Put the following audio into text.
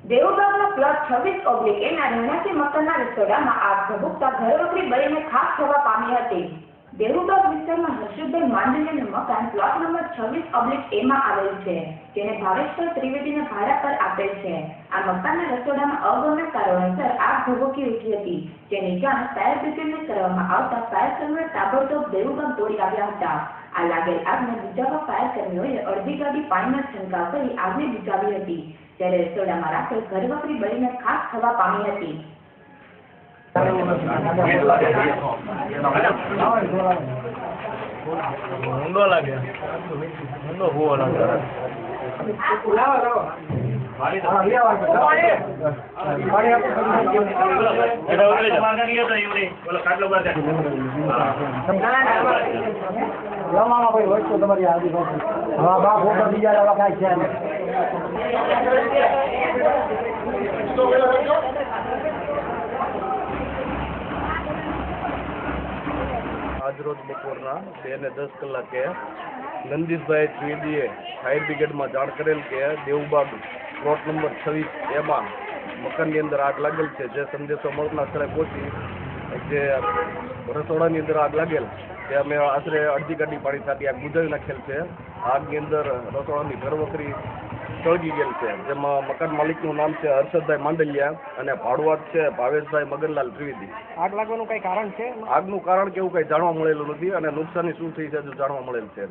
દેવબાગના plot 26/1 રહેણાંકી મકાનના રસોડામાં આગ ભભૂકતા ઘરવખરી બળીને ખાખ થવા પામી હતી. દેવબાગ વિસ્તારમાં હર્ષદભાઈ માંડલિયાનું મકાન પ્લોટ નંબર 26/A માં આવેલ છે, જેને ભાવેશભાઈ ત્રિવેદીને ભાડા પર આપેલ છે. આ મકાનના રસોડામાં અગમ્ય કારણોસર આગ ભભૂકી ઉઠી હતી, જેની જાણ ફાયર બ્રિગેડને કરવામાં આવતા ફાયર કર્મીઓ તાબડતોબ દેવબાગ દોડી આવ્યા હતા. આ લાગેલ આગને બુઝાવવા ફાયર કર્મીઓએ અડધી ગાડી પાણીનો છંટકાવ કરી આગને બુઝાવી હતી, જ્યારે રસોડામાં રાખેલ ઘરવખરી બળીને ખાખ થવા પામી હતી. ઊંડો લાગે ઊંડો હોવો લાગે તમારી આદિ હા બા ફોટો બીજા દવા કાંઈ છે આજરોજ બપોરના 2:10 કલાકે નંદીશભાઈ ત્રિવેદીએ ફાયર બ્રિગેડમાં જાણ કરેલ કે દેવબાગ પ્લોટ નંબર 26A માં મકાનની અંદર આગ લાગેલ છે. જે સંદેશો મળતા સ્થળે પહોંચી જે રસોડાની અંદર આગ લાગેલ તે અમે આશરે અડધી ગાડી પાણી સાથે આગ બુઝાવી નાખેલ છે. આગની અંદર રસોડાની ઘરવખરી સળગી ગયેલ છે, જેમાં મકાન માલિકનું નામ છે હર્ષદભાઈ માંડલિયા અને ભાડુઆત છે ભાવેશભાઈ મગનલાલ ત્રિવેદી. આગ લાગવાનું કઈ કારણ છે? આગનું કારણ કેવું કઈ જાણવા મળેલું નથી અને નુકસાની શું થઈ છે જાણવા મળેલ છે.